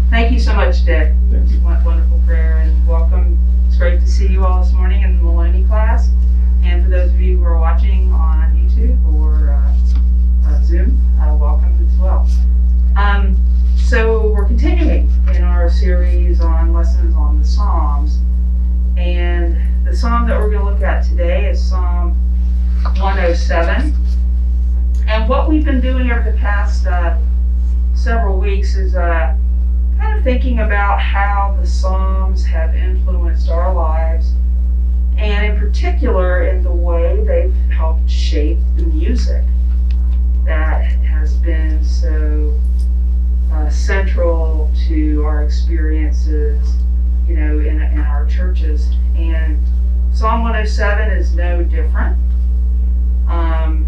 Thank you so much, Dick. Thank you. Wonderful prayer, and welcome. It's great to see you all this morning in the Maloney class. And for those of you who are watching on YouTube or Zoom, welcome as well. So we're continuing in our series on lessons on the Psalms. And the Psalm that we're going to look at today is Psalm 107. And what we've been doing over the past several weeks is kind of thinking about how the Psalms have influenced our lives, and in particular in the way they've helped shape the music that has been so central to our experiences, you know, in our churches. And Psalm 107 is no different.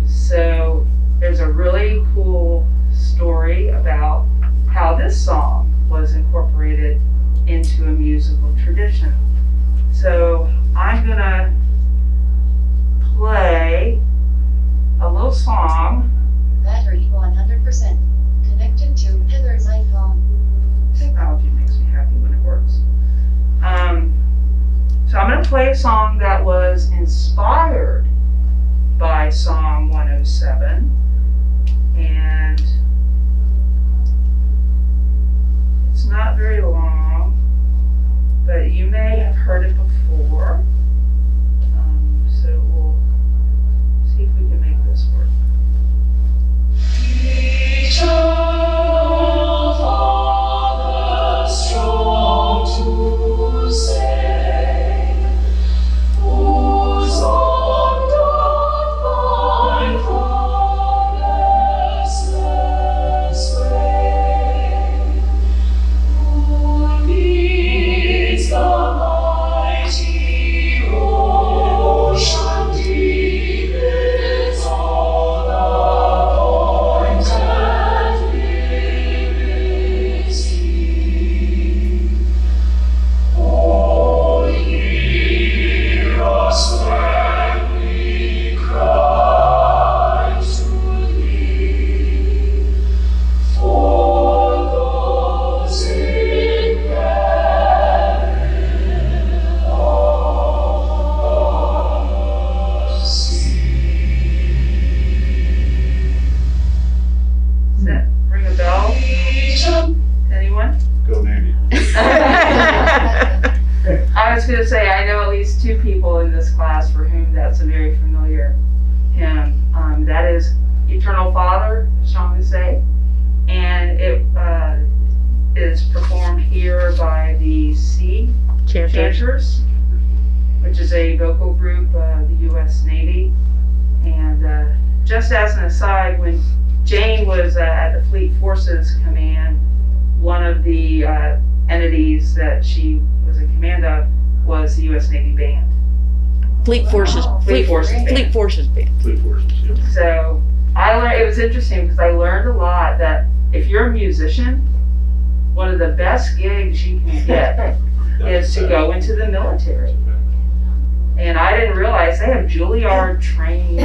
So there's a really cool story about how this song was incorporated into a musical tradition. So I'm gonna play a little song. Battery 100%. Connected to Heather's iPhone. Technology makes me happy when it works. So I'm gonna play a song that was inspired by Psalm 107, and it's not very long, but you may have heard it before. So we'll see if we can make this work. Eternal Father, strong to save, whose arm doth thy promises sway, who leads the mighty ocean deep its own appointed limits keep. Oh, hear us when we cry to thee, for those in peril of the sea. Does that ring a bell? Anyone? Go Navy. I was going to say, I know at least two people in this class for whom that's a very familiar hymn. That is Eternal Father, Sean would say, and it is performed here by the Sea Chanters, which is a vocal group of the U.S. Navy. And just as an aside, when Jane was at the Fleet Forces Command, one of the entities that she was in command of was the U.S. Navy Band. Fleet Forces. Fleet Forces Band. Fleet Forces Band. Fleet Forces, yep. So I learned, it was interesting because I learned a lot that if you're a musician, one of the best gigs you can get is to go into the military. And I didn't realize they have Juilliard trained,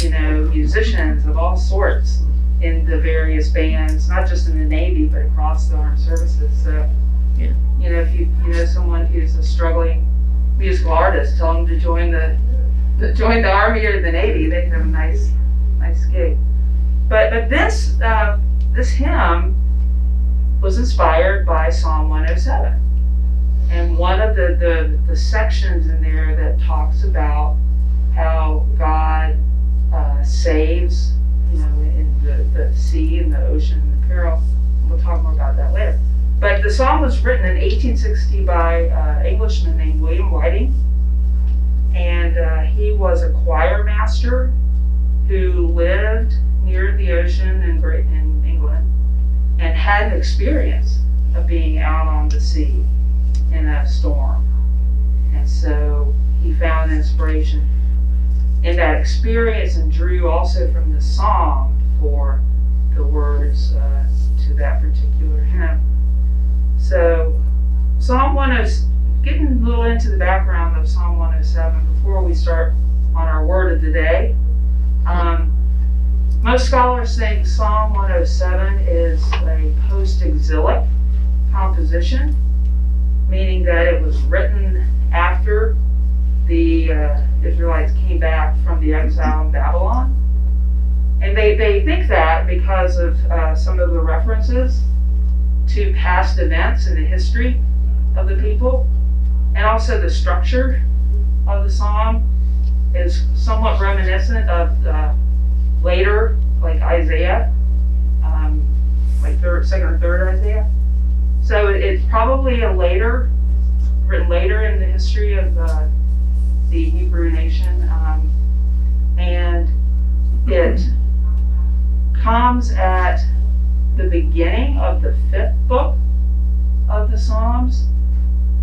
you know, musicians of all sorts in the various bands, not just in the Navy, but across the armed services. So, Yeah. you know, if you know someone who's a struggling musical artist, tell them to join the Army or the Navy. They can have a nice gig. But this hymn was inspired by Psalm 107. And one of the sections in there that talks about how God saves, you know, in the sea and the ocean and the peril. We'll talk more about that later. But the song was written in 1860 by an Englishman named William Whiting. And he was a choir master who lived near the ocean in England and had an experience of being out on the sea in a storm. And so he found inspiration in that experience and drew also from the song for the words to that particular hymn. So Psalm 107, getting a little into the background of Psalm 107 before we start on our word of the day. Most scholars think Psalm 107 is a post-exilic composition, meaning that it was written after the Israelites came back from the exile in Babylon. And they think that because of some of the references to past events in the history of the people, and also the structure of the psalm is somewhat reminiscent of later, like Isaiah, like second or third Isaiah. So it's probably written later in the history of the Hebrew nation, and it comes at the beginning of the 5th book of the Psalms.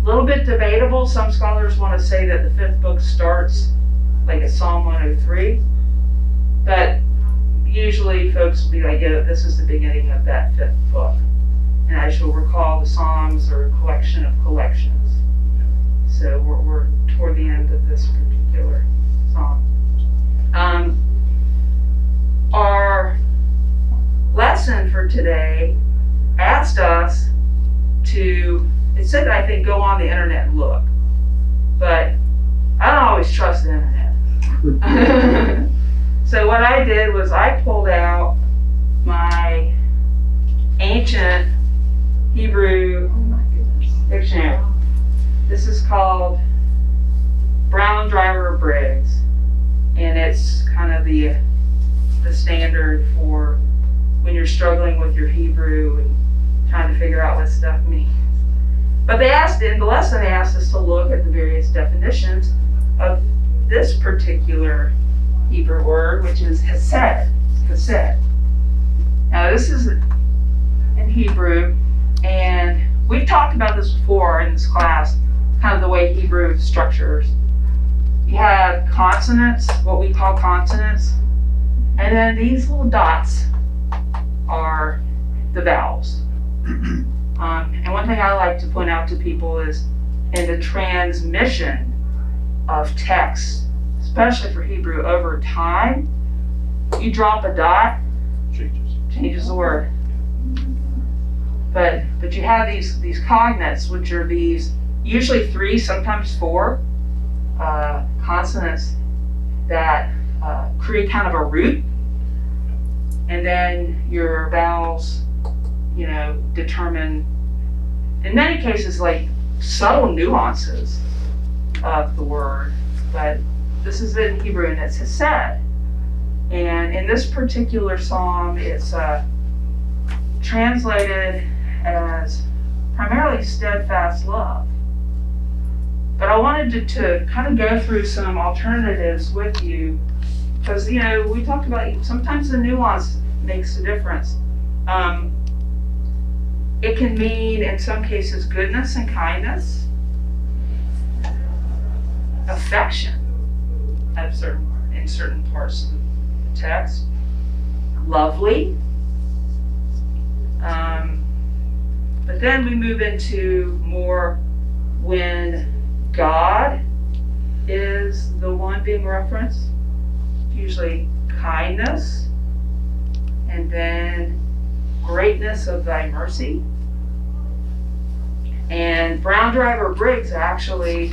A little bit debatable. Some scholars want to say that the 5th book starts like at Psalm 103, but usually folks will be like, yeah, this is the beginning of that 5th book. And as you'll recall, the Psalms are a collection of collections. So we're toward the end of this particular psalm. Our lesson for today asked us to, it said, I think, go on the internet and look. But I don't always trust the internet. So what I did was I pulled out my ancient Hebrew dictionary. This is called Brown Driver Briggs, and it's kind of the standard for when you're struggling with your Hebrew and trying to figure out what stuff means. But in the lesson they asked us to look at the various definitions of this particular Hebrew word, which is hesed. Hesed. Now this is in Hebrew, and we've talked about this before in this class, kind of the way Hebrew structures. You have consonants, what we call consonants, and then these little dots are the vowels. And one thing I like to point out to people is in the transmission of text, especially for Hebrew, over time, you drop a dot, changes the word. But you have these cognates, which are these usually 3, sometimes 4 consonants that create kind of a root, and then your vowels, determine, in many cases, like subtle nuances of the word. But this is in Hebrew, and it's hesed. And in this particular psalm, it's translated as primarily steadfast love. But I wanted to kind of go through some alternatives with you, because we talked about sometimes the nuance makes a difference. It can mean, in some cases, goodness and kindness, affection in certain parts of the text, lovely. But then we move into more when God is the one being referenced, usually kindness, and then greatness of thy mercy. And Brown Driver Briggs actually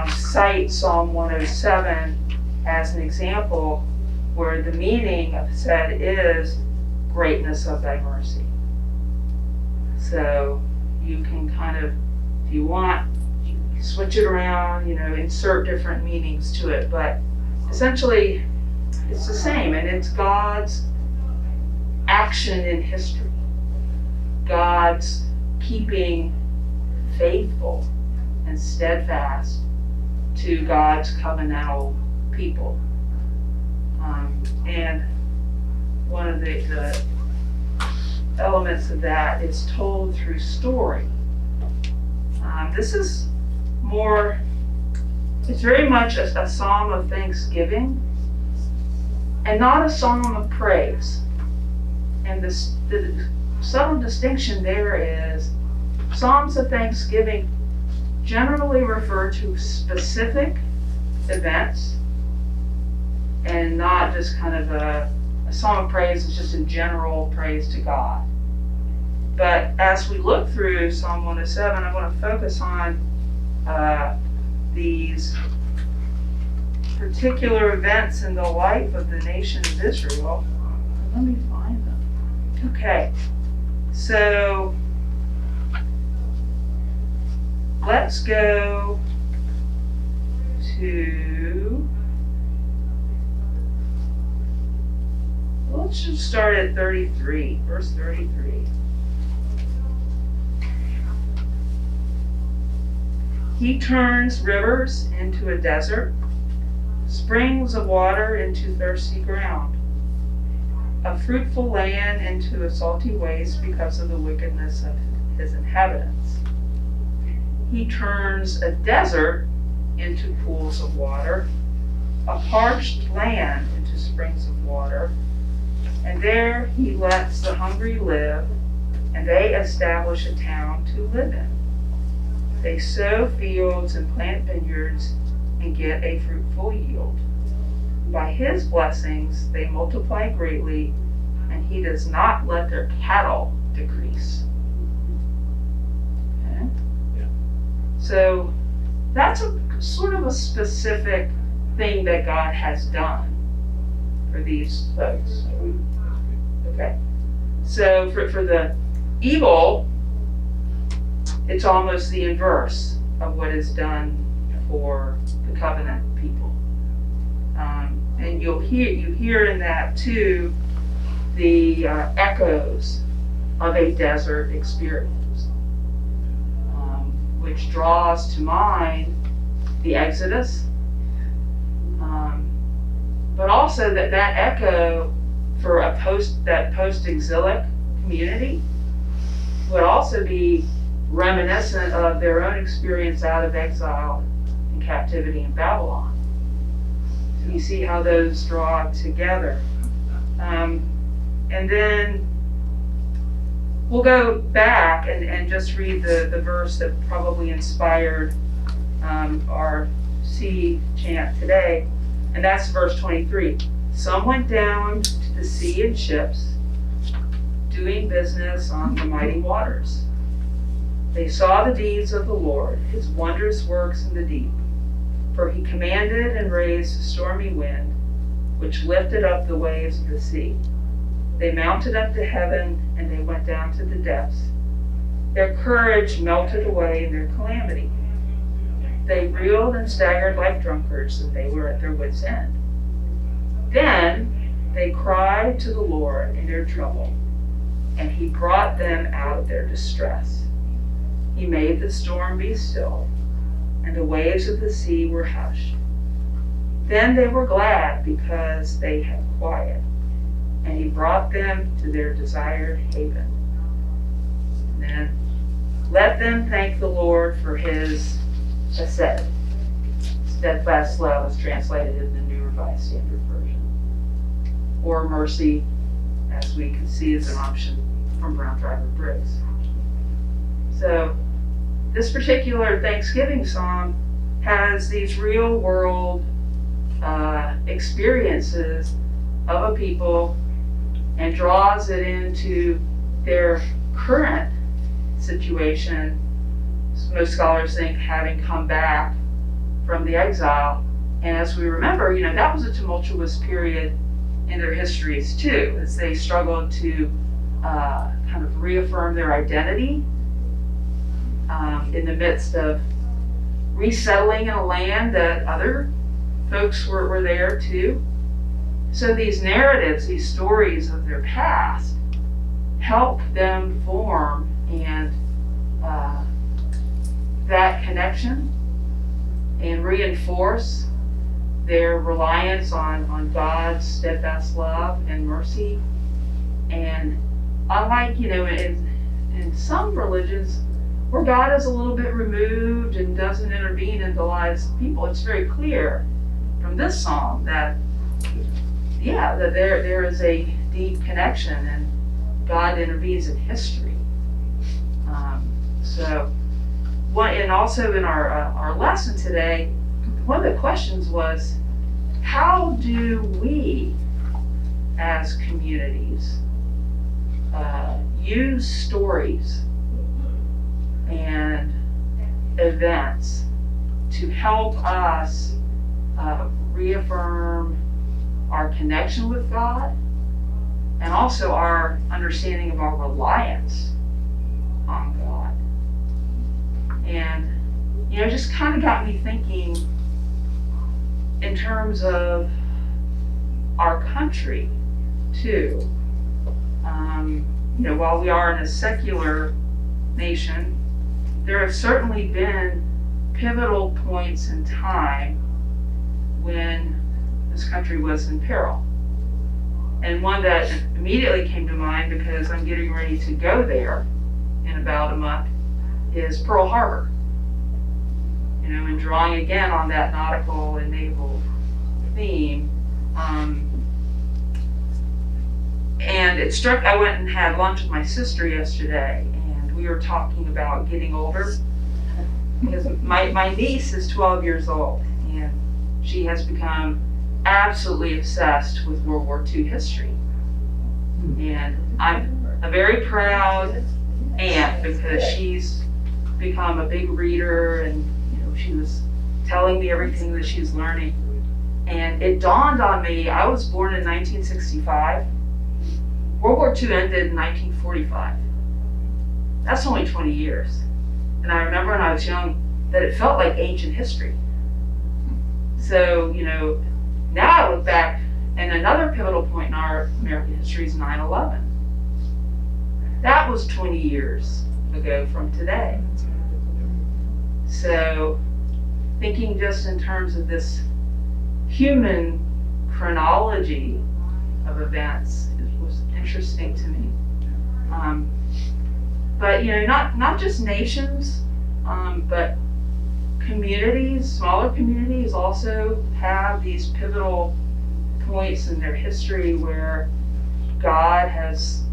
cite Psalm 107 as an example where the meaning of said is greatness of thy mercy. So you can kind of, if you want, switch it around, insert different meanings to it, but essentially it's the same, and it's God's action in history, God's keeping faithful and steadfast to God's covenantal people. And one of the elements of that is told through story. This is more, it's very much a psalm of thanksgiving and not a psalm of praise. And the subtle distinction there is psalms of thanksgiving generally refer to specific events and not just kind of a psalm of praise is just a general praise to God. But as we look through Psalm 107, I want to focus on these particular events in the life of the nation of Israel. Let me find them. Okay, so let's go to, let's just start at 33, verse 33. He turns rivers into a desert, springs of water into thirsty ground, a fruitful land into a salty waste because of the wickedness of his inhabitants. He turns a desert into pools of water, a parched land into springs of water, and there he lets the hungry live, and they establish a town to live in. They sow fields and plant vineyards and get a fruitful yield. By his blessings they multiply greatly, and he does not let their cattle decrease. Okay? Yeah. So that's a sort of a specific thing that God has done for these folks. Okay. So for the evil, it's almost the inverse of what is done for the covenant people. And you hear in that too the echoes of a desert experience, which draws to mind the Exodus, but also that echo for that post-exilic community would also be reminiscent of their own experience out of exile and captivity in Babylon. So you see how those draw together. And then we'll go back and just read the verse that probably inspired our sea chant today, and that's verse 23. Some went down to the sea in ships, doing business on the mighty waters. They saw the deeds of the Lord, his wondrous works in the deep. For he commanded and raised a stormy wind, which lifted up the waves of the sea. They mounted up to heaven, and they went down to the depths. Their courage melted away in their calamity. They reeled and staggered like drunkards, and they were at their wits' end. Then they cried to the Lord in their trouble, and he brought them out of their distress. He made the storm be still, and the waves of the sea were hushed. Then they were glad because they had quiet, and he brought them to their desired haven. And then let them thank the Lord for his hesed. Steadfast love is translated in the New Revised Standard Version. Or mercy, as we can see, is an option from Brown Driver Briggs. So this particular Thanksgiving song has these real world experiences of a people and draws it into their current situation. Most scholars think having come back from the exile. And as we remember, that was a tumultuous period in their histories too, as they struggled to kind of reaffirm their identity in the midst of resettling in a land that other folks were there too. So these narratives, these stories of their past, help them form and that connection and reinforce their reliance on God's steadfast love and mercy. And unlike, in some religions where God is a little bit removed and doesn't intervene in the lives of people, it's very clear from this psalm that there is a deep connection and God intervenes in history. And also in our lesson today, one of the questions was, how do we as communities use stories and events to help us reaffirm our connection with God and also our understanding of our reliance on God. And, you know, just kind of got me thinking in terms of our country, too. You know, while we are in a secular nation, there have certainly been pivotal points in time when this country was in peril. And one that immediately came to mind, because I'm getting ready to go there in about a month, is Pearl Harbor. You know, and drawing again on that nautical and naval theme. And it struck, I went and had lunch with my sister yesterday, and we were talking about getting older. Because my niece is 12 years old, and she has become absolutely obsessed with World War II history. And I'm a very proud aunt because she's become a big reader, and you know, she was telling me everything that she's learning. And it dawned on me, I was born in 1965. World War II ended in 1945. That's only 20 years. And I remember when I was young that it felt like ancient history. So, you know, now I look back, and another pivotal point in our American history is 9/11. That was 20 years ago from today. So, thinking just in terms of this human chronology of events, it was interesting to me. But you know, not just nations, but communities, smaller communities also have these pivotal points in their history where God has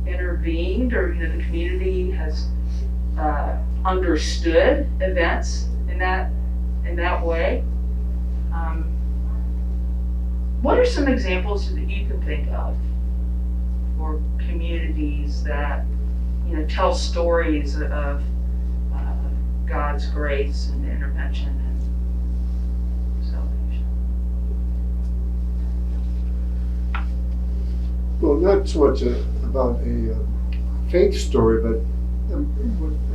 intervened, or you know, the community has understood events in that way. What are some examples that you can think of for communities that, you know, tell stories of God's grace and intervention and salvation? Well, not so much about a faith story, but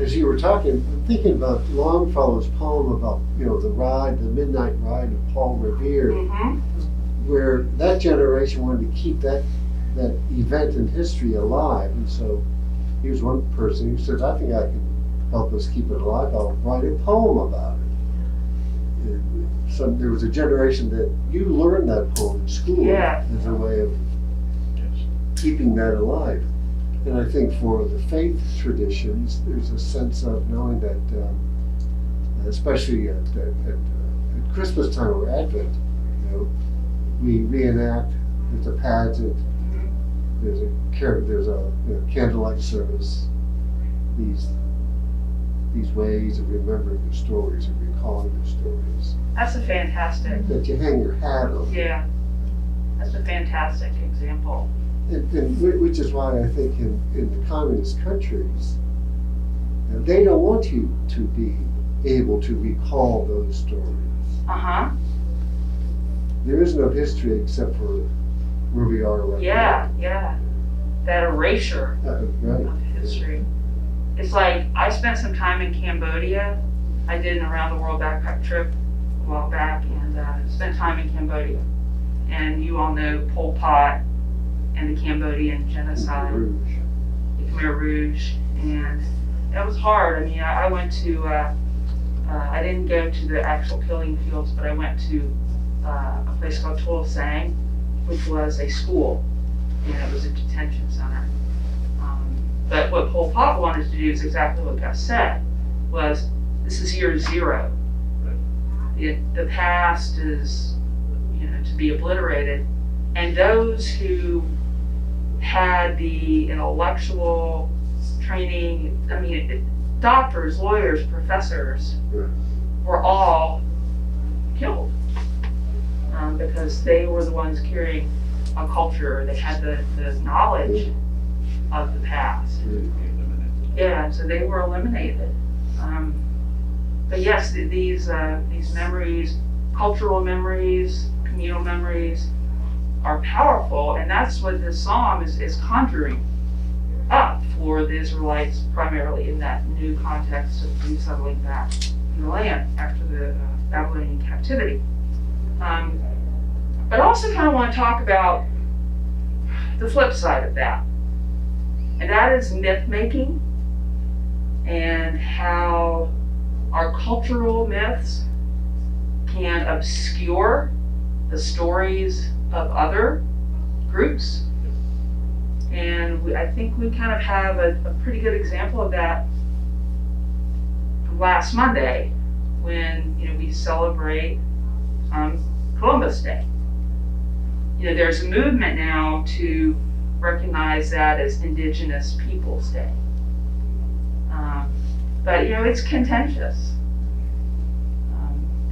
as you were talking, I'm thinking about Longfellow's poem about, you know, the midnight ride of Paul Revere, Mm-hmm. where that generation wanted to keep that event in history alive. And so here's one person who says, I think I can help us keep it alive. I'll write a poem about it. And there was a generation that you learned that poem in school. Yeah. As a way of keeping that alive. And I think for the faith traditions, there's a sense of knowing that, especially at Christmas time or Advent, you know, we reenact. There's a pageant. There's a you know, candlelight service. These ways of remembering the stories and recalling the stories. That's a fantastic. That you hang your hat on. Yeah, that's a fantastic example. And which is why I think in the communist countries, they don't want you to be able to recall those stories. Uh-huh. There is no history except for where we are right Yeah, yeah. That erasure now. Right. of history. It's like, I spent some time in Cambodia. I did an around the world backpack trip a while back, and spent time in Cambodia. And you all know Pol Pot and the Cambodian genocide, Rouge. the Khmer Rouge, and that was hard. I mean, I went to, I didn't go to the actual killing fields, but I went to a place called Tuol Sang, which was a school, and it was a detention center. But what Pol Pot wanted to do is exactly what Gus said, was this is year zero. The past is, you know, to be obliterated, and those who had the intellectual training, I mean, doctors, lawyers, professors, Right. were all killed because they were the ones carrying a culture. They had the knowledge of the past. Yeah, so they were eliminated. But yes, these memories, cultural memories, communal memories, are powerful, and that's what this psalm is conjuring up for the Israelites, primarily in that new context of resettling back in the land after the Babylonian captivity. But I also kind of want to talk about the flip side of that, and that is myth making and how our cultural myths can obscure the stories of other groups. And I think we kind of have a pretty good example of that from last Monday when we celebrate Columbus Day. There's a movement now to recognize that as Indigenous Peoples Day. But it's contentious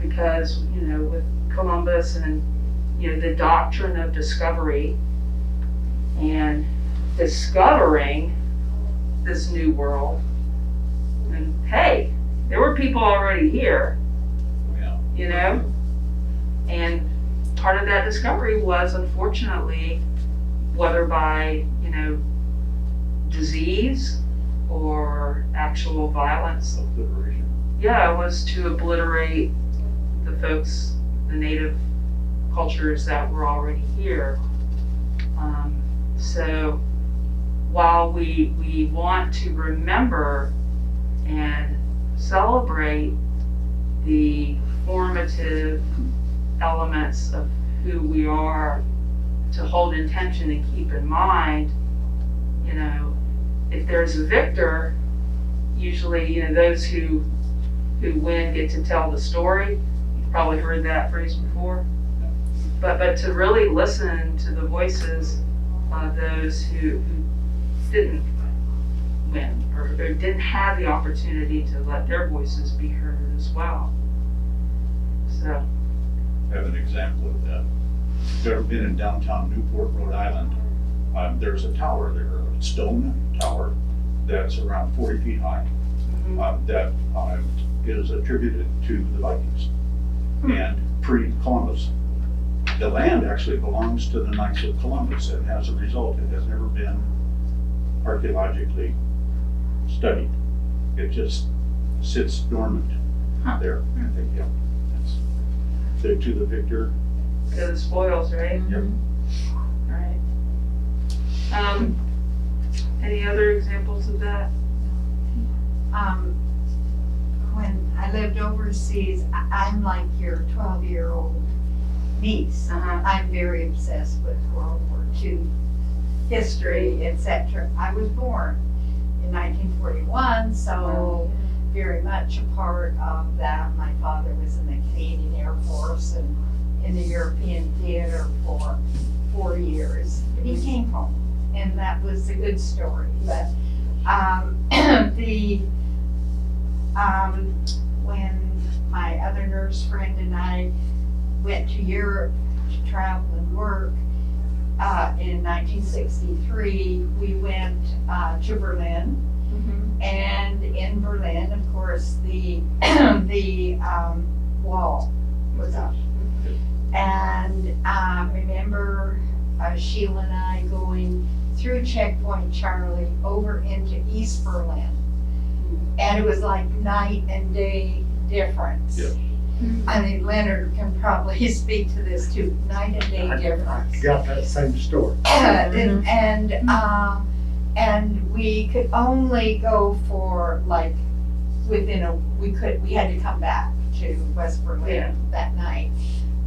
because with Columbus and the doctrine of discovery and discovering this new world, and hey, there were people already here, and part of that discovery was, unfortunately, whether by disease or actual violence, was to obliterate the folks, the native cultures that were already here. So while we want to remember and celebrate the formative elements of who we are, to hold intention and keep in mind, if there's a victor, usually those who win get to tell the story. You've probably heard that phrase before. But to really listen to the voices of those who didn't win or didn't have the opportunity to let their voices be heard as well. So, I have an example of that. If you've ever been in downtown Newport, Rhode Island, there's a tower there, a stone tower that's around 40 feet high, that is attributed to the Vikings. And pre-Columbus, the land actually belongs to the Knights of Columbus, and as a result, it has never been archaeologically studied. It just sits dormant there. I think, that's there to the victor. to the spoils, right? Yep. Right. Any other examples of that? When I lived overseas, I'm like your 12-year-old niece. I'm very obsessed with World War II history, etc. I was born in 1941, so very much a part of that. My father was in the Canadian Air Force and in the European theater for 4 years. But he came home, and that was a good story. But when my other nurse friend and I went to Europe to travel and work in 1963, we went to Berlin. And in Berlin, of course, the wall was up. And remember Sheila and I going through Checkpoint Charlie over into East Berlin. And it was like night and day difference. Yeah. I mean, Leonard can probably speak to this too, night and day difference. Got that same story. And we could only go for like we had to come back to West Berlin that night.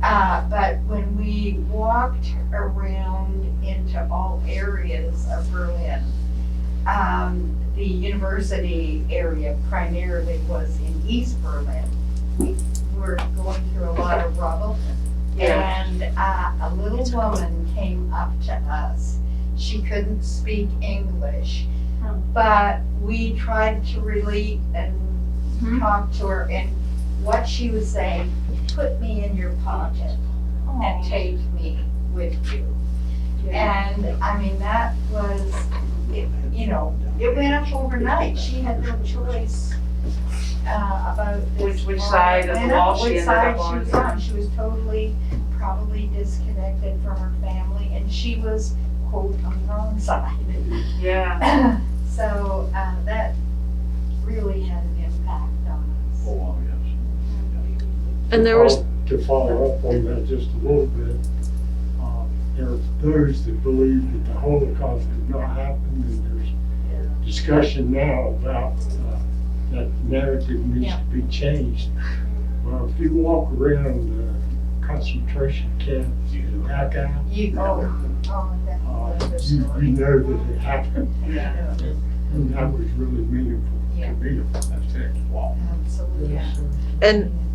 But when we walked around into all areas of Berlin, the university area primarily was in East Berlin. We were going through a lot of rubble. And a little woman came up to us. She couldn't speak English, but we tried to relate and talk to her, and what she was saying, put me in your pocket and take me with you. And I mean, it it went up overnight. She had no choice about this. Which side of the Went wall up, she which ended side up she was on. She was totally, probably disconnected from her family, and she was, quote, on the wrong side. Yeah. So that really had an impact on us. Oh, yes. And there was, To follow up on that just a little bit, there are those that believe that the Holocaust did not happen, and there's discussion now about that narrative needs to be changed. Well, if you walk around concentration camps in Dachau, You go, that's you story. know that it happened, Yeah. and that was really meaningful Yeah. to me. That's it. Wow. Absolutely.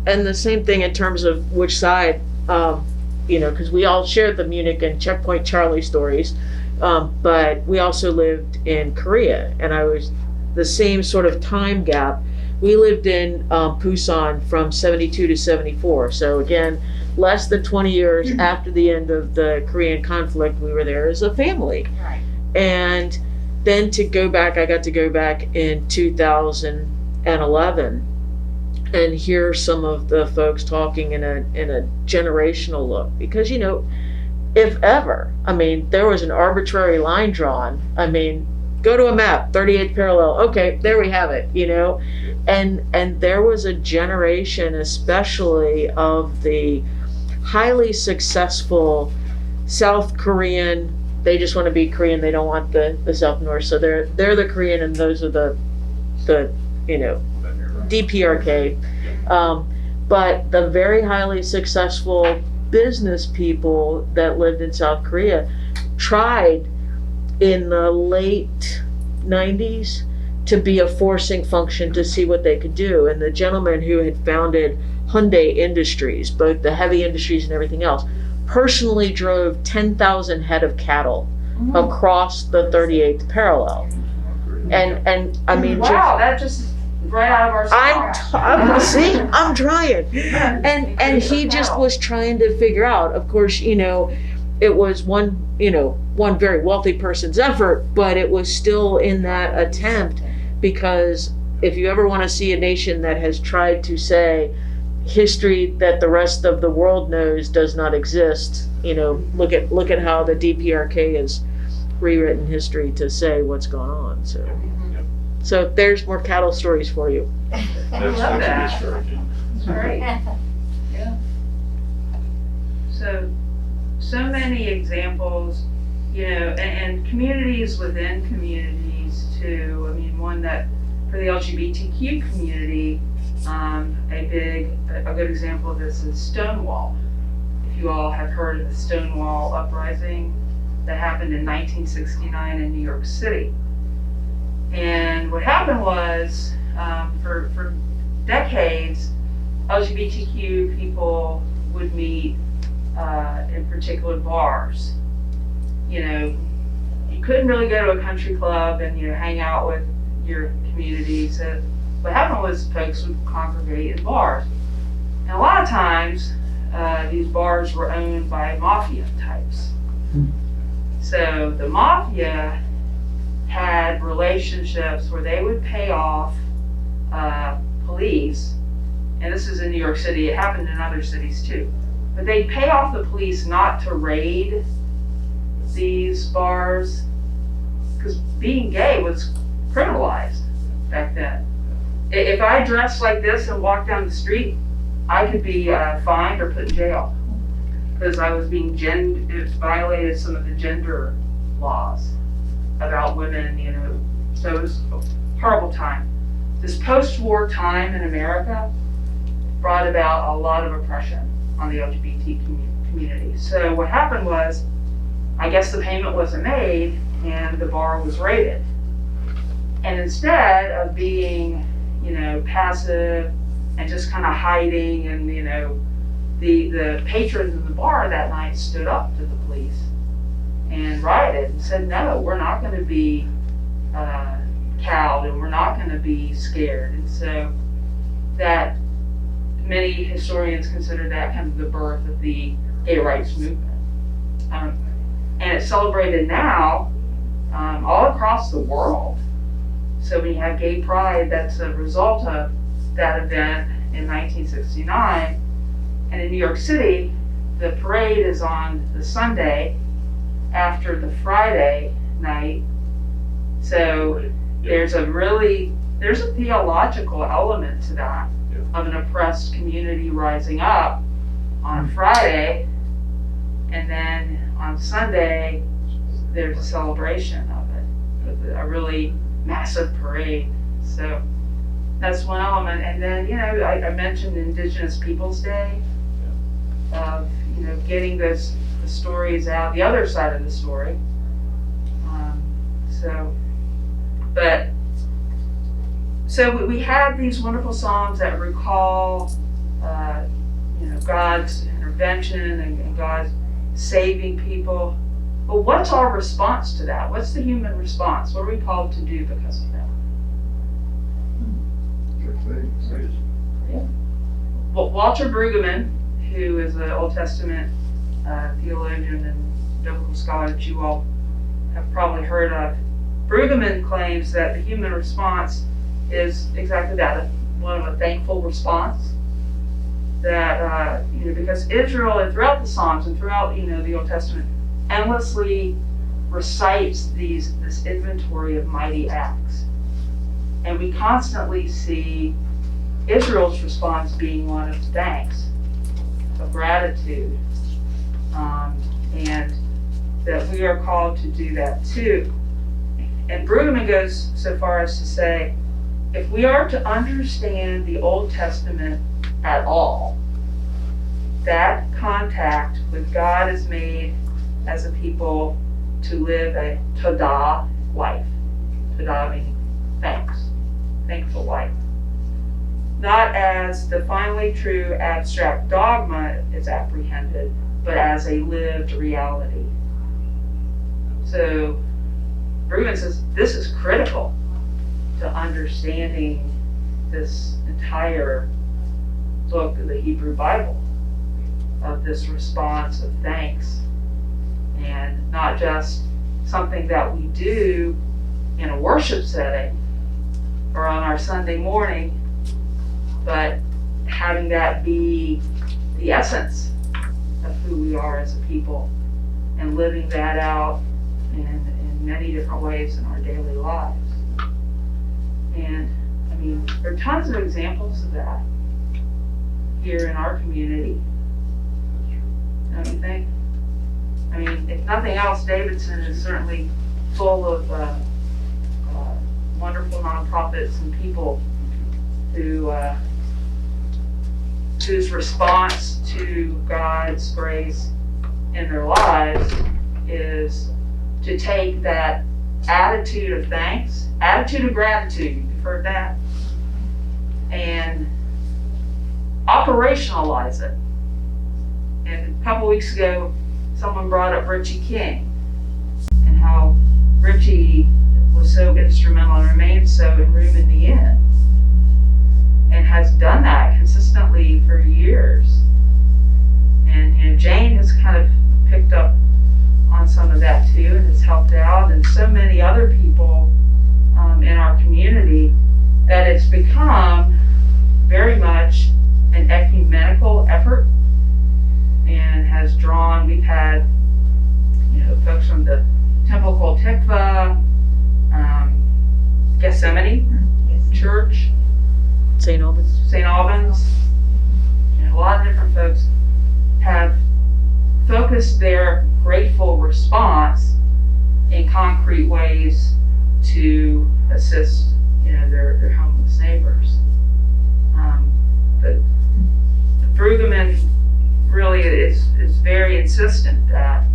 and the same thing in terms of which side, because we all shared the Munich and Checkpoint Charlie stories, but we also lived in Korea, and I was the same sort of time gap. We lived in Busan from 72 to 74. So again, less than 20 years after the end of the Korean conflict, we were there as a family. Right. And then I got to go back in 2011 and hear some of the folks talking in a generational look. Because, if ever, there was an arbitrary line drawn. Go to a map, 38th parallel. Okay, there we have it, And there was a generation, especially of the highly successful South Korean. They just want to be Korean. They don't want the South North. So they're the Korean, and those are the DPRK. But the very highly successful business people that lived in South Korea tried in the late 90s to be a forcing function to see what they could do. And the gentleman who had founded Hyundai Industries, both the heavy industries and everything else, personally drove 10,000 head of cattle across the 38th parallel. And Wow, that just right out of our I'm trying. And he just was trying to figure out, of course, it was one very wealthy person's effort, but it was still in that attempt, because if you ever want to see a nation that has tried to say history that the rest of the world knows does not exist, look at how the DPRK has rewritten history to say what's going on. So there's more cattle stories for you. That's love that. discouraging. That's great. Yeah. So many examples, and communities within communities too. One that for the LGBTQ community, a good example of this is Stonewall. If you all have heard of the Stonewall uprising that happened in 1969 in New York City. And what happened was, for decades, LGBTQ people would meet in particular bars. You couldn't really go to a country club and hang out with your community. So what happened was folks would congregate in bars. And a lot of times, these bars were owned by mafia types. So the mafia had relationships where they would pay off police, and this is in New York City, it happened in other cities too, but they'd pay off the police not to raid these bars, because being gay was criminalized back then. If I dressed like this and walked down the street, I could be fined or put in jail, because I was being it violated some of the gender laws about women, so it was a horrible time. This post-war time in America brought about a lot of oppression on the LGBT community. So what happened was, I guess the payment wasn't made and the bar was raided. And instead of being, passive and just kind of hiding, and the patrons of the bar that night stood up to the police and rioted and said, no, we're not going to be cowed, and we're not going to be scared. And so that many historians consider that kind of the birth of the gay rights movement. And it's celebrated now all across across the world. So when you have gay pride, that's a result of that event in 1969. And in New York City, the parade is on the Sunday after the Friday night. So there's a theological element to that, of an oppressed community rising up on Friday, and then on Sunday there's a celebration of it, with a really massive parade. So that's one element. And then, I mentioned Indigenous Peoples Day, of getting the stories out, the other side of the story. So we have these wonderful songs that recall, God's intervention and God's saving people. But what's our response to that? What's the human response? What are we called to do because of that? Well, Walter Brueggemann, who is an Old Testament theologian and biblical scholar that you all have probably heard of, Brueggemann claims that the human response is exactly that, one of a thankful response. That, because Israel, and throughout the Psalms and throughout, the Old Testament, endlessly recites this inventory of mighty acts. And we constantly see Israel's response being one of thanks, of gratitude, and that we are called to do that too. And Brueggemann goes so far as to say, if we are to understand the Old Testament at all, that contact with God is made as a people to live a Todah life. Todah meaning thanks, thankful life. Not as the finally true abstract dogma is apprehended, but as a lived reality. So Brueggemann says this is critical to understanding this entire book of the Hebrew Bible, of this response of thanks, and not just something that we do in a worship setting or on our Sunday morning, but having that be the essence of who we are as a people, and living that out in many different ways in our daily lives. And there are tons of examples of that here in our community, don't you think? If nothing else, Davidson is certainly full of wonderful nonprofits and people whose response to God's grace in their lives is to take that attitude of thanks, attitude of gratitude, you've heard that, and operationalize it. And a couple weeks ago, someone brought up Richie King and how Richie was so instrumental and remains so in Room in the Inn, and has done that consistently for years. And Jane has kind of picked up on some of that too, and has helped out, and so many other people in our community, that it's become very much an ecumenical effort, and has drawn, we've had folks from the Temple Kol Tikva, Gethsemane Church, St. Albans, a lot of different folks have focused their grateful response in concrete ways to assist, their homeless neighbors. But Brueggemann really is very insistent that,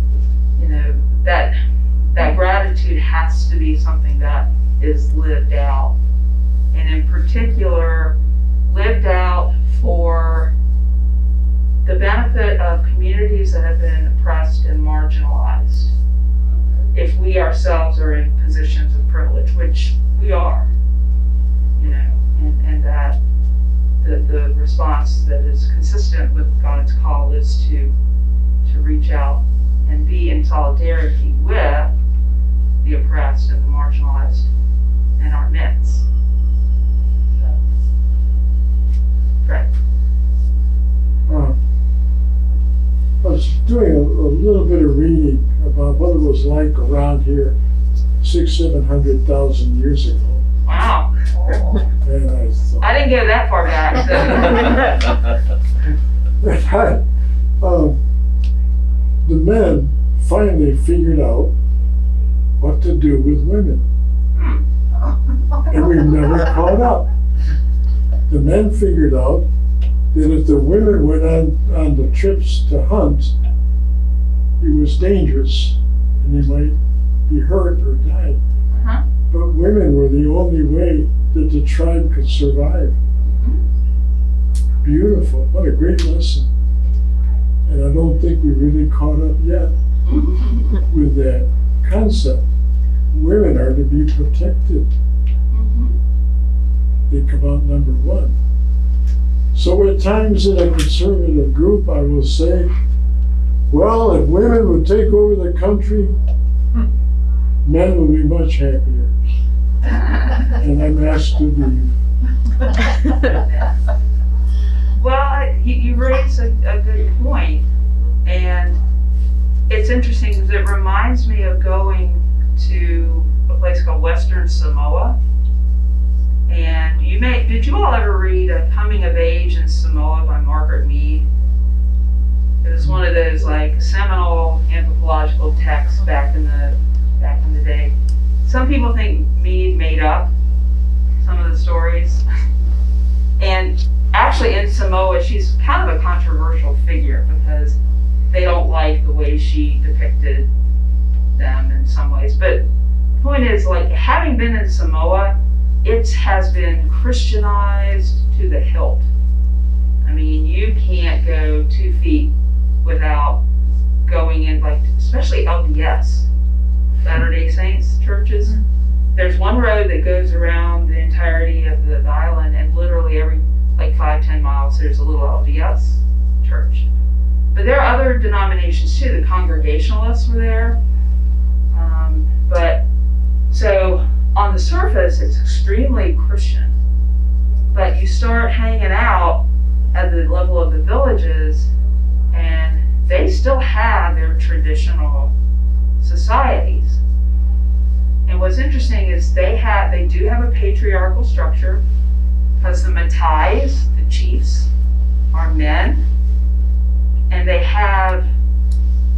that gratitude has to be something that is lived out, and in particular, lived out for the benefit of communities that have been oppressed and marginalized. If we ourselves are in positions of privilege, which we are, and that the response that is consistent with God's call is to reach out and be in solidarity with the oppressed and the marginalized in our midst. So, right. I was doing a little bit of reading about what it was like around here 700,000 years ago. Wow. And I thought, I didn't go that far back. So. the men finally figured out what to do with women. And we've never caught up. The men figured out that if the women went on the trips to hunt, it was dangerous and they might be hurt or die. Uh-huh. But women were the only way that the tribe could survive. Beautiful, what a great lesson. And I don't think we really caught up yet with that concept. Women are to be protected. They come out number one. So at times in a conservative group, I will say, well, if women would take over the country, men would be much happier. And I'm asked to leave. Well, you raise a good point, and it's interesting because it reminds me of going to a place called Western Samoa. And did you all ever read A Coming of Age in Samoa by Margaret Mead? It was one of those like seminal anthropological texts back in the day. Some people think Mead made up some of the stories. And actually in Samoa, she's kind of a controversial figure because they don't like the way she depicted them in some ways. But the point is, like, having been in Samoa, it has been Christianized to the hilt. I mean, you can't go 2 feet without going in, like, especially LDS, Latter-day Saints churches. There's one road that goes around the entirety of the island, and literally every, like, 5-10 miles, there's a little LDS church. But there are other denominations too. The Congregationalists were there. But so on the surface, it's extremely Christian. But you start hanging out at the level of the villages, and they still have their traditional societies. And what's interesting is they do have a patriarchal structure, because the Matais, the chiefs, are men, and they have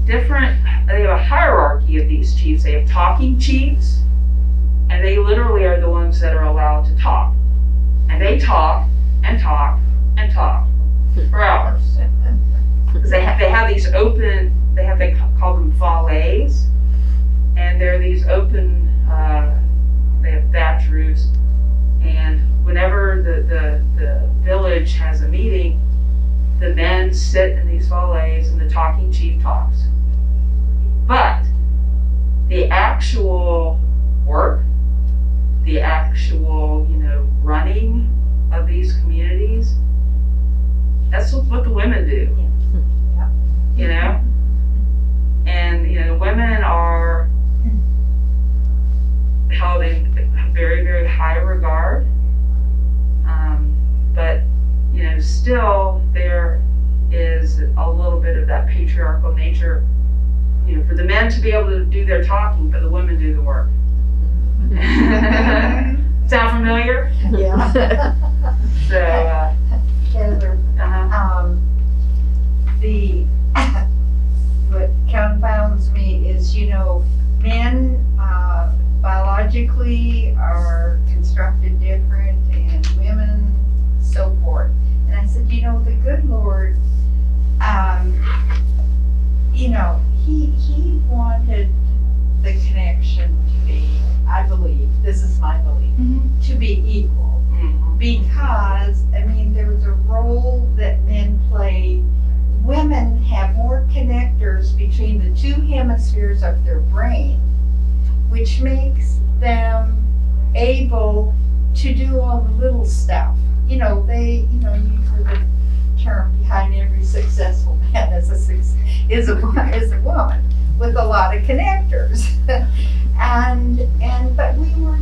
a hierarchy of these chiefs. They have talking chiefs, and they literally are the ones that are allowed to talk. And they talk and talk and talk for hours. Because they have these open, they call them valets, and they're these open, they have thatch roofs, and whenever the village has a meeting, the men sit in these valets and the talking chief talks. But the actual work, the actual, running of these communities, that's what the women do. And, the women are held in very, very high regard. But, still there is a little bit of that patriarchal nature, for the men to be able to do their talking, but the women do the work. Sound familiar? Yeah. So, Heather, what confounds me is, men biologically are constructed different, and women so forth. And I said, the good Lord, he wanted the connection to be, I believe, this is my belief, to be equal. Because, there's a role that men play. Women have more connectors between the two hemispheres of their brain, which makes them able to do all the little stuff. You heard the term behind every successful man is a woman with a lot of connectors. But we were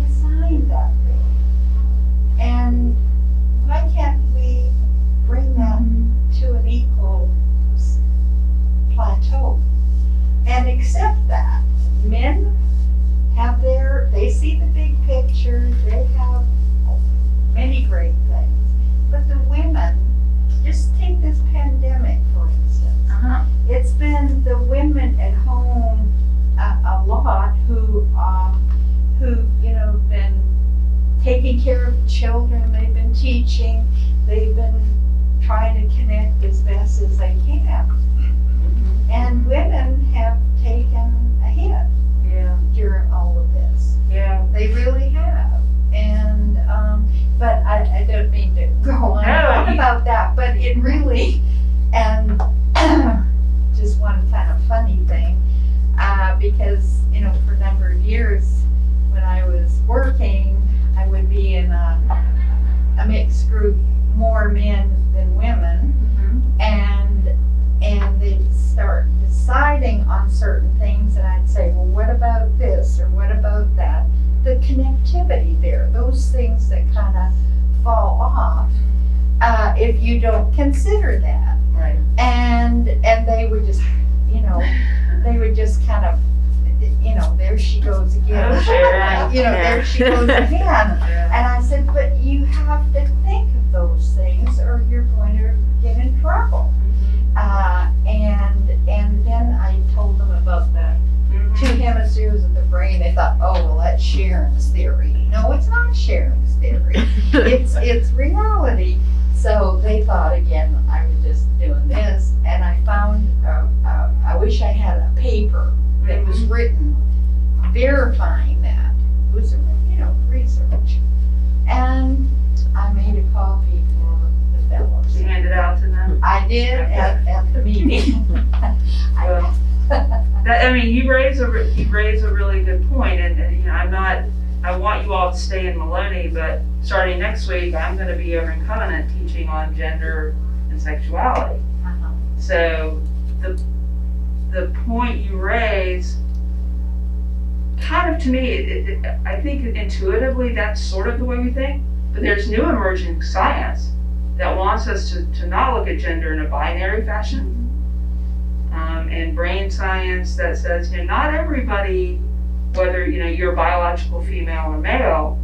designed that way. And why can't we bring that to an equal plateau and accept that? Men have they see the big picture, they have many great things, but the women, just take this pandemic for instance. Uh-huh. It's been the women at home a lot who been taking care of the children, they've been teaching, they've been trying to connect as best as they can. And women have taken a hit Yeah, during all of this. yeah. They really have. And, but I don't mean to go on and No, on you- about that, but it really, and just one kind of funny thing, because, for a number of years when I was working, I would be in a mixed group, more men than women, and they'd start deciding on certain things, and I'd say, well, what about this, or what about that? The connectivity there, those things that kind of fall off, if you don't consider that. Right. And they would just, they would just kind of, there she goes again. Oh, sure. There she goes again. Yeah. And I said, but you have to think of those things or you're going to get in trouble. And then I told them about the two hemispheres of the brain. They thought, oh, well, that's Sharon's theory. No, it's not Sharon's theory. It's reality. So they thought, again, I was just doing this. And I found, I wish I had a paper that was written verifying that. It was, research. And I made a copy for the fellows. You hand it out to them. I did at the meeting. You raise a really good point, and I want you all to stay in Maloney, but starting next week, I'm going to be over in Covenant teaching on gender and sexuality. Uh-huh. So the point you raise, kind of to me, I think intuitively that's sort of the way we think, but there's new emerging science that wants us to not look at gender in a binary fashion. And brain science that says, not everybody, whether, you're biological female or male,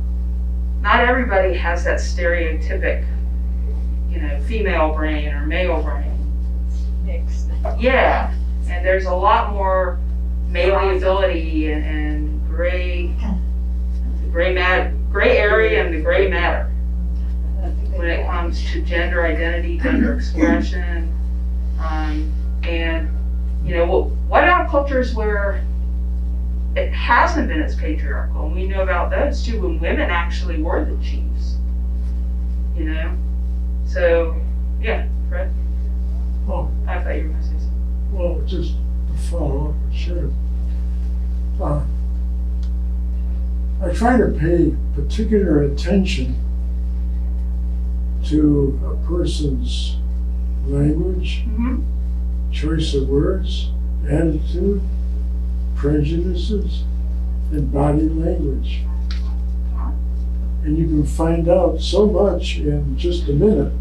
not everybody has that stereotypic, female brain or male brain. Mixed. Yeah, and there's a lot more malleability and gray area and the gray matter when it comes to gender identity, gender expression, and what about cultures where it hasn't been as patriarchal? And we know about those too, when women actually were the chiefs. So yeah, Fred. Oh, I thought you were gonna say something. well, just to follow up, sure. I try to pay particular attention to a person's language, Mm-hmm. choice of words, attitude, prejudices, and body language. And you can find out so much in just a minute.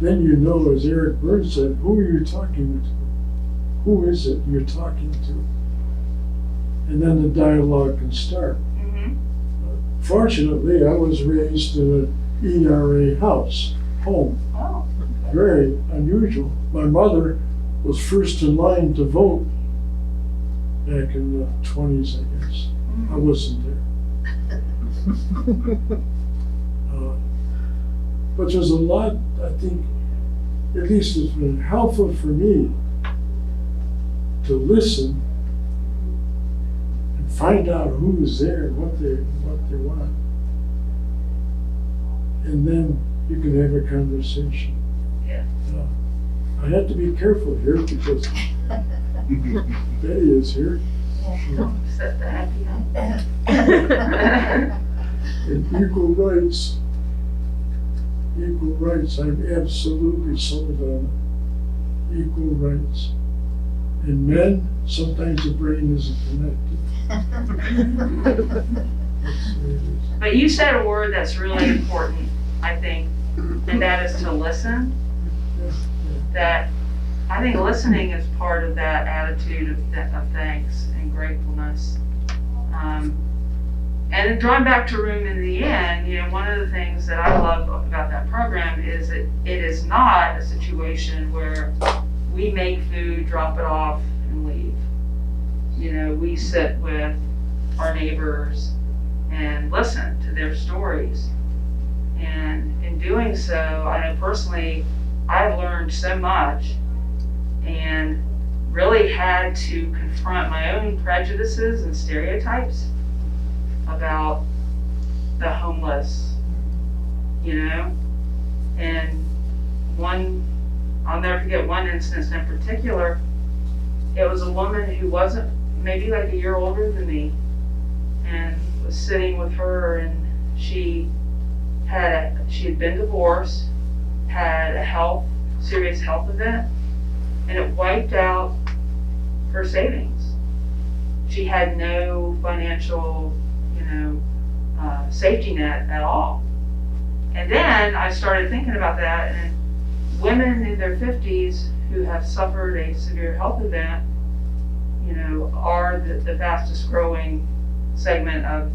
Then you know, as Eric Burns said, who are you talking to? Who is it you're talking to? And then the dialogue can start. Mm-hmm. Fortunately, I was raised in an ERA home. Oh. Very unusual. My mother was first in line to vote back in the 20s, I guess. I wasn't there. But there's a lot, I think, at least it's been helpful for me to listen and find out who's there and what they want. And then you can have a conversation. Yeah. I have to be careful here because Betty is here. Set the happy And equal rights, I'm absolutely sold on equal rights. And men, sometimes the brain isn't connected. But you said a word that's really important, I think, and that is to listen. That I think listening is part of that attitude of thanks and gratefulness. And drawing back to Room in the Inn, you know, one of the things that I love about that program is that it is not a situation where we make food, drop it off, and leave. You know, we sit with our neighbors and listen to their stories. And in doing so, I know personally, I've learned so much and really had to confront my own prejudices and stereotypes about the homeless, you know? And I'll never forget one instance in particular. It was a woman who wasn't, maybe like a year older than me, and was sitting with her, and she had been divorced, had a serious health event, and it wiped out her savings. She had no financial, safety net at all. And then I started thinking about that, and women in their 50s who have suffered a severe health event, are the fastest growing segment of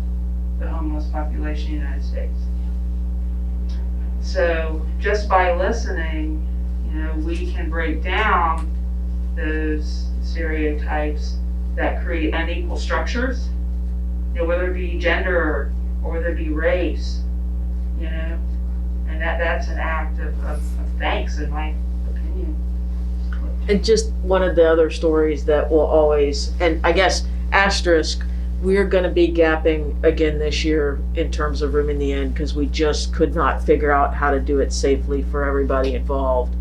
the homeless population in the United States. So just by listening, we can break down those stereotypes that create unequal structures, whether it be gender or whether it be race, and that's an act of thanks, in my opinion. And just one of the other stories that will always, and I guess asterisk, we're going to be gapping again this year in terms of Room in the Inn because we just could not figure out how to do it safely for everybody involved.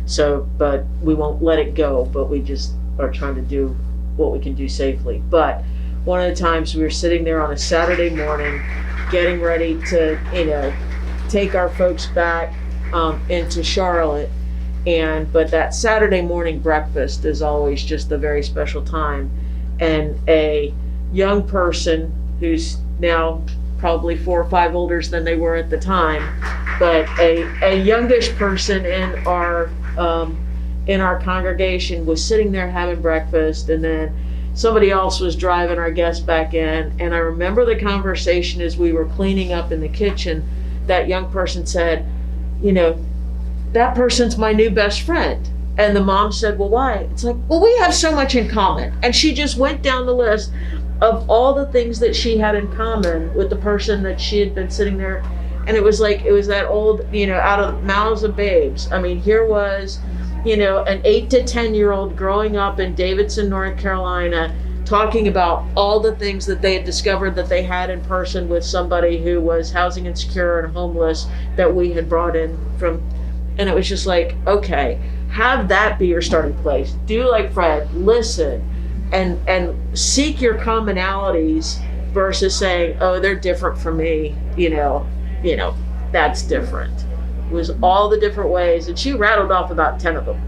So, but we won't let it go, but we just are trying to do what we can do safely. But one of the times we were sitting there on a Saturday morning getting ready to, take our folks back into Charlotte. But that Saturday morning breakfast is always just a very special time. And a young person who's now probably 4 or 5 older than they were at the time, but a youngish person in our congregation was sitting there having breakfast, and then somebody else was driving our guests back in. And I remember the conversation as we were cleaning up in the kitchen. That young person said, that person's my new best friend. And the mom said, well, why? It's like, well, we have so much in common. And she just went down the list of all the things that she had in common with the person that she had been sitting there. And it was that old, out of mouths of babes. I mean, here was, an 8 to 10-year-old growing up in Davidson, North Carolina, talking about all the things that they had discovered that they had in person with somebody who was housing insecure and homeless that we had brought in from. And it was just like, okay, have that be your starting place. Do like Fred, listen, and seek your commonalities versus saying, oh, they're different from me, that's different. It was all the different ways, and she rattled off about 10 of them.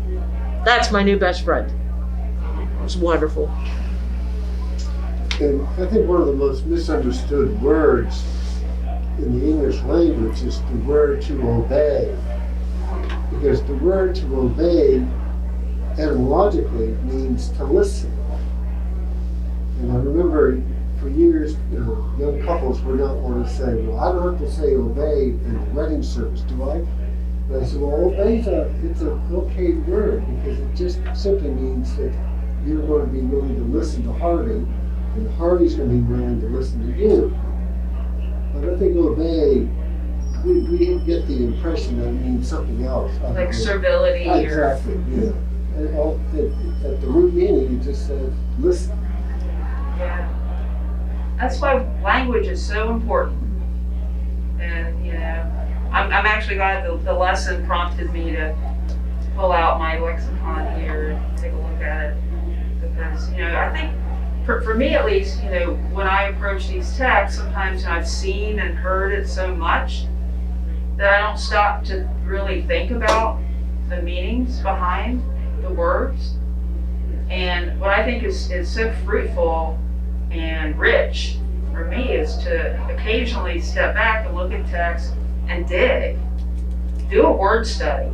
That's my new best friend. It was wonderful. And I think one of the most misunderstood words in the English language is the word to obey. Because the word to obey etymologically means to listen. And I remember for years, young couples would not want to say, well, I don't have to say obey in the wedding service, do I? And I said, well, obey it's an okay word because it just simply means that you're going to be willing to listen to Harvey, and Harvey's going to be willing to listen to you. But I think obey, we get the impression that it means something else. Like servility or... Exactly, yeah. And at the root meaning, it just says listen. Yeah. That's why language is so important. And, I'm actually glad the lesson prompted me to pull out my lexicon here and take a look at it. Because, I think, for me at least, when I approach these texts, sometimes I've seen and heard it so much that I don't stop to really think about the meanings behind the words. And what I think is so fruitful and rich for me is to occasionally step back and look at text and dig. Do a word study,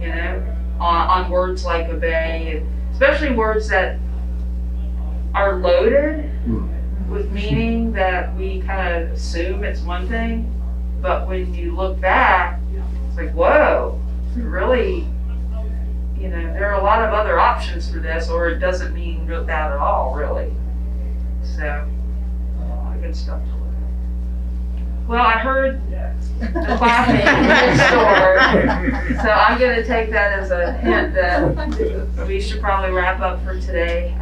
you know, on words like obey, and especially words that are loaded with meaning that we kind of assume it's one thing, but when you look back, it's like, whoa, really, you know, there are a lot of other options for this, or it doesn't mean that at all, really. So, a lot of good stuff to look at. Well, I heard the clapping next door, so I'm going to take that as a hint that we should probably wrap up for today.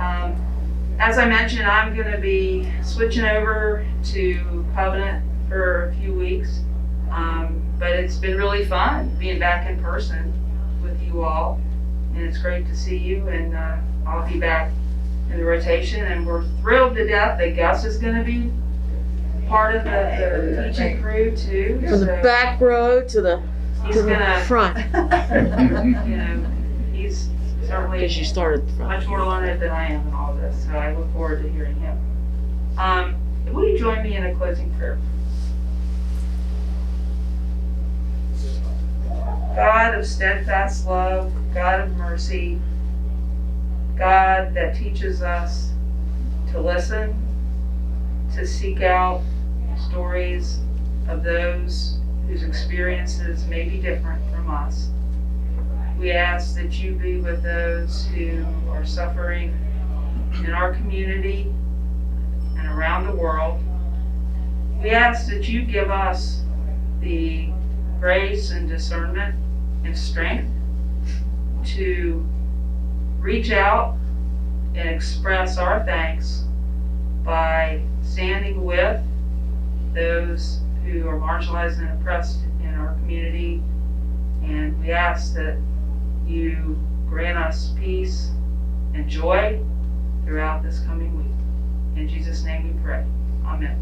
As I mentioned, I'm going to be switching over to Covenant for a few weeks, but it's been really fun being back in person with you all, and it's great to see you, and I'll be back in the rotation, and we're thrilled to death that Gus is going to be part of the teaching crew too. From the back row to the front. You know, he's certainly Because you started the front. much more learned than I am in all this, so I look forward to hearing him. Will you join me in a closing prayer? God of steadfast love, God of mercy, God that teaches us to listen, to seek out stories of those whose experiences may be different from us. We ask that you be with those who are suffering in our community and around the world. We ask that you give us the grace and discernment and strength to reach out and express our thanks by standing with those who are marginalized and oppressed in our community. And we ask that you grant us peace and joy throughout this coming week. In Jesus' name we pray. Amen.